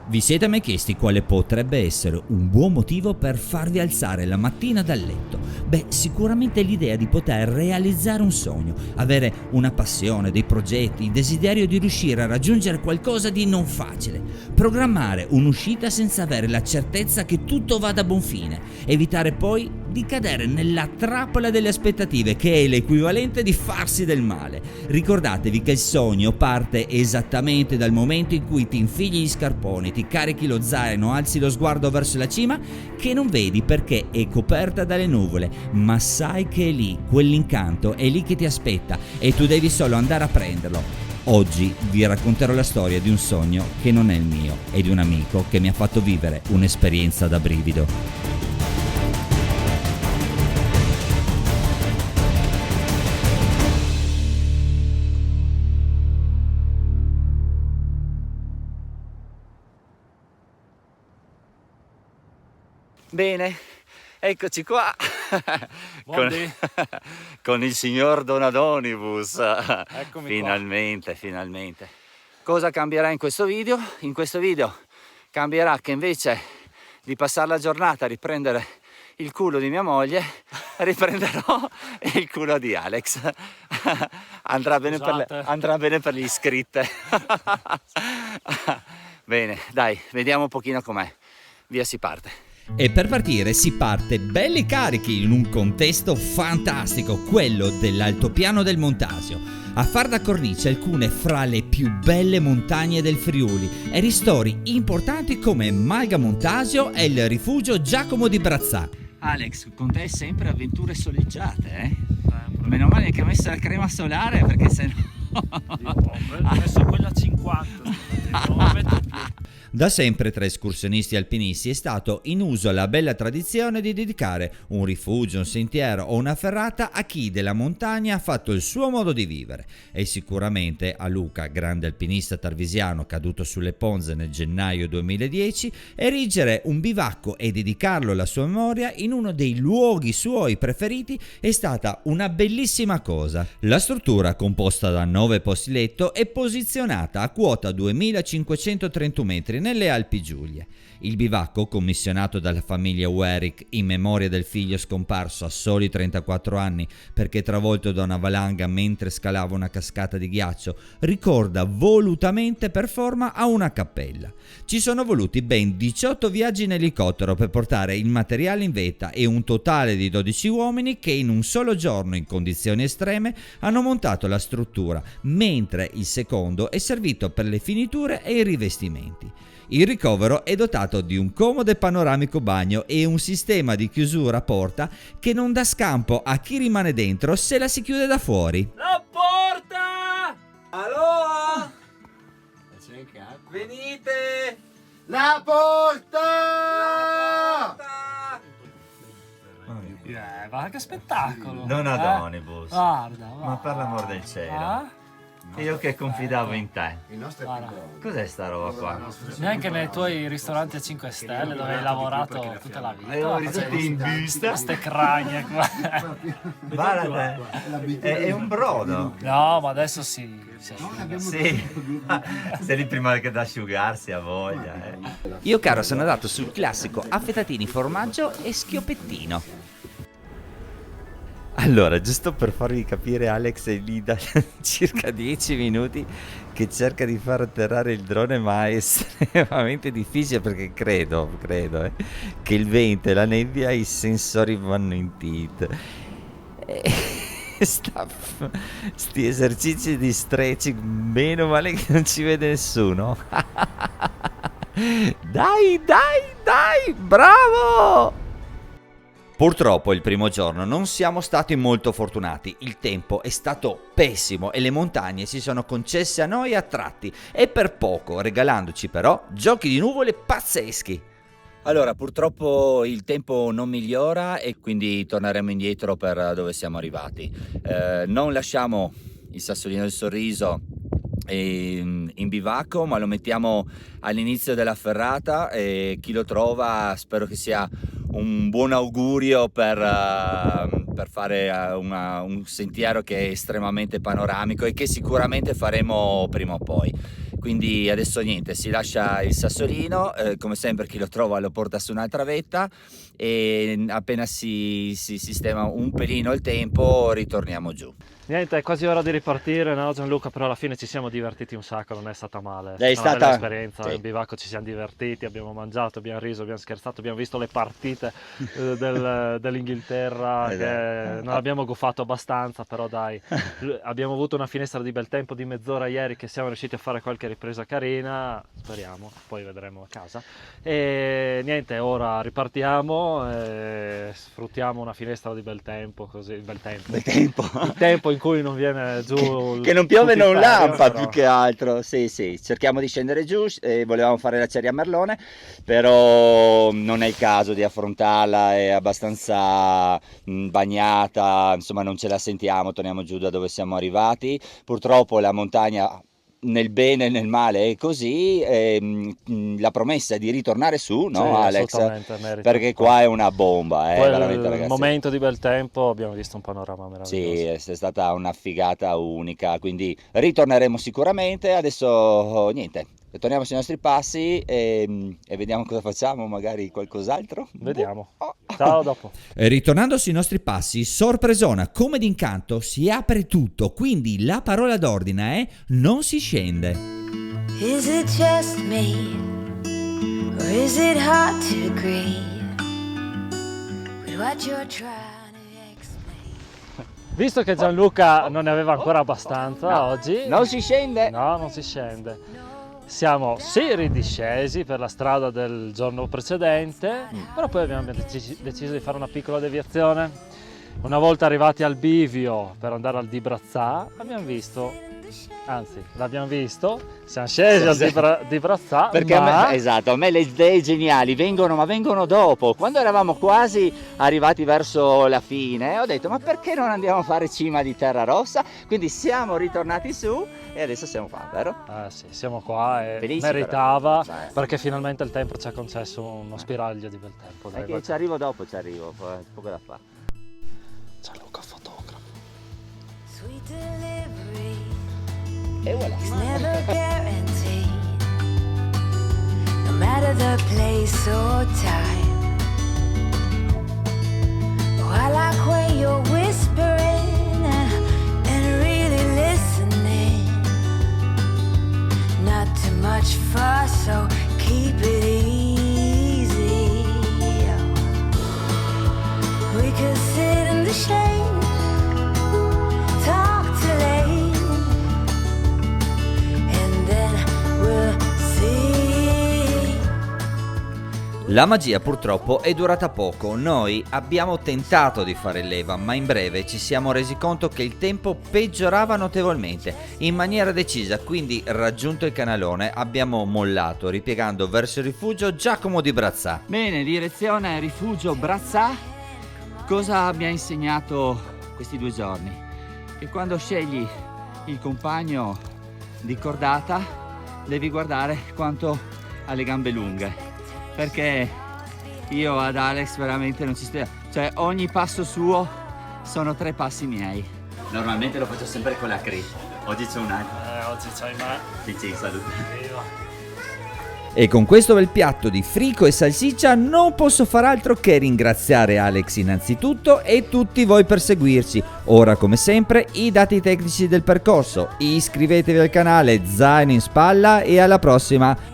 Vi siete mai chiesti quale potrebbe essere un buon motivo per farvi alzare la mattina dal letto? Beh, sicuramente l'idea di poter realizzare un sogno, avere una passione, dei progetti, il desiderio di riuscire a raggiungere qualcosa di non facile, programmare un'uscita senza avere la certezza che tutto vada a buon fine, evitare poi di cadere nella trappola delle aspettative, che è l'equivalente di farsi del male. Ricordatevi che il sogno parte esattamente dal momento in cui ti infili gli scarponi, ti carichi lo zaino, alzi lo sguardo verso la cima che non vedi perché è coperta dalle nuvole, ma sai che è lì, quell'incanto è lì che ti aspetta e tu devi solo andare a prenderlo. Oggi vi racconterò la storia di un sogno che non è il mio e di un amico che mi ha fatto vivere un'esperienza da brivido. Bene, eccoci qua Buondì. con il signor Donadonibus. Eccomi Finalmente. Cosa cambierà in questo video? In questo video cambierà che invece di passare la giornata a riprendere il culo di mia moglie, riprenderò il culo di Alex. Andrà bene per gli iscritti. Bene, dai, vediamo un pochino com'è. Via si parte. E per partire si parte belli carichi in un contesto fantastico, quello dell'altopiano del Montasio, a far da cornice alcune fra le più belle montagne del Friuli e ristori importanti come Malga Montasio e il rifugio Giacomo di Brazzà. Alex, con te sempre avventure soleggiate, eh? Meno male che hai messo la crema solare, perché se no... Ho messo quella 50, non la metto più. Da sempre tra escursionisti alpinisti è stato in uso la bella tradizione di dedicare un rifugio, un sentiero o una ferrata a chi della montagna ha fatto il suo modo di vivere, e sicuramente a Luca, grande alpinista tarvisiano caduto sulle Ponze nel gennaio 2010, erigere un bivacco e dedicarlo alla sua memoria in uno dei luoghi suoi preferiti è stata una bellissima cosa. La struttura, composta da 9 posti letto, è posizionata a quota 2531 metri nelle Alpi Giulie. Il bivacco, commissionato dalla famiglia Werik in memoria del figlio scomparso a soli 34 anni perché travolto da una valanga mentre scalava una cascata di ghiaccio, ricorda volutamente per forma a una cappella. Ci sono voluti ben 18 viaggi in elicottero per portare il materiale in vetta e un totale di 12 uomini che in un solo giorno, in condizioni estreme, hanno montato la struttura, mentre il secondo è servito per le finiture e i rivestimenti. Il ricovero è dotato di un comodo e panoramico bagno e un sistema di chiusura a porta che non dà scampo a chi rimane dentro se la si chiude da fuori. La porta! Allora? Venite! La porta! Ma che spettacolo! Donadonibus. Guarda, Ma per l'amor del cielo. Ah? Io che confidavo in te. Il nostro è Guarda. più grande. Cos'è sta roba qua? Neanche nei tuoi ristoranti a 5 stelle dove hai lavorato tutta la vita. Avevo risotto in busta. Queste cranie qua. Guarda, è un brodo. No, ma adesso si asciuga. Sì, sei lì prima che da asciugarsi a voglia. Io, caro, sono andato sul classico affetatini, formaggio e schioppettino. Allora, giusto per farvi capire, Alex è lì da circa 10 minuti che cerca di far atterrare il drone, ma è estremamente difficile perché credo che il vento e la nebbia i sensori vanno in tilt. Sti esercizi di stretching, meno male che non ci vede nessuno. Dai, bravo! Purtroppo il primo giorno non siamo stati molto fortunati, il tempo è stato pessimo e le montagne si sono concesse a noi a tratti e per poco, regalandoci però giochi di nuvole pazzeschi. Allora, purtroppo il tempo non migliora e quindi torneremo indietro per dove siamo arrivati. Non lasciamo il Sassolino del Sorriso in bivacco, ma lo mettiamo all'inizio della ferrata e chi lo trova spero che sia un buon augurio per fare un sentiero che è estremamente panoramico e che sicuramente faremo prima o poi. quindi adesso niente, si lascia il sassolino, come sempre chi lo trova lo porta su un'altra vetta e appena si sistema un pelino il tempo ritorniamo giù. Niente, è quasi ora di ripartire, no Gianluca? Però alla fine ci siamo divertiti un sacco, non è stata male. È Una stata bella esperienza, sì. in bivacco ci siamo divertiti, abbiamo mangiato, abbiamo riso, abbiamo scherzato, abbiamo visto le partite dell'Inghilterra, che non abbiamo guffato abbastanza, però dai, abbiamo avuto una finestra di bel tempo di mezz'ora ieri che siamo riusciti a fare qualche ripresa carina, speriamo, poi vedremo a casa. E niente, ora ripartiamo, sfruttiamo una finestra di bel tempo, così, il tempo in cui non viene giù che non piove non lampa, però più che altro. Sì, cerchiamo di scendere giù, volevamo fare la Cerri a Merlone, però non è il caso di affrontarla, è abbastanza bagnata, insomma non ce la sentiamo, torniamo giù da dove siamo arrivati. Purtroppo la montagna, nel bene e nel male è così, la promessa è di ritornare su, no, sì, Alex? assolutamente, merita. Perché qua è una bomba, Poi veramente, il ragazzi. momento di bel tempo abbiamo visto un panorama meraviglioso. Sì, è stata una figata unica, quindi ritorneremo sicuramente. Adesso niente, torniamo sui nostri passi e vediamo cosa facciamo, magari qualcos'altro. Vediamo. Oh. Ciao, dopo. Ritornando sui nostri passi, sorpresona, come d'incanto, si apre tutto, quindi la parola d'ordine è non si scende. Is it just me, or is it hard to agree with what you're trying to explain? Visto che Gianluca non ne aveva ancora abbastanza oggi, Non si scende? no, non si scende. Siamo sì ridiscesi per la strada del giorno precedente, però poi abbiamo deciso di fare una piccola deviazione. Una volta arrivati al bivio per andare al Dibrazzà, l'abbiamo visto, siamo scesi al Dibrazzà, Perché ma... a me le idee geniali vengono dopo. Quando eravamo quasi arrivati verso la fine, ho detto: ma perché non andiamo a fare cima di Terra Rossa? Quindi siamo ritornati su e adesso siamo qua, vero? Sì, siamo qua e Felici meritava, però. Dai. perché finalmente il tempo ci ha concesso uno spiraglio di bel tempo. Dai, Perché vai. ci arrivo dopo, poco da fare. Gianluca fotografo. Sweet delivery E voilà. is never guaranteed, no matter the place or time. Oh, I like when you're whispering and really listening. Not too much fuss, so keep it easy. We could sit in the shade, talk till late, and then we'll see. La magia purtroppo è durata poco, noi abbiamo tentato di fare leva, ma in breve ci siamo resi conto che il tempo peggiorava notevolmente, in maniera decisa, quindi raggiunto il canalone abbiamo mollato, ripiegando verso il rifugio Giacomo di Brazzà. Bene, direzione rifugio Brazzà. Cosa mi ha insegnato questi 2 giorni? Che quando scegli il compagno di cordata devi guardare quanto ha le gambe lunghe, perché io ad Alex veramente non ci sto, cioè ogni passo suo sono 3 passi miei. Normalmente lo faccio sempre con la Cri, oggi c'è un altro. Oggi c'hai me. Dici salute. Viva. E con questo bel piatto di frico e salsiccia non posso far altro che ringraziare Alex innanzitutto e tutti voi per seguirci. Ora come sempre i dati tecnici del percorso, iscrivetevi al canale, zaino in spalla e alla prossima!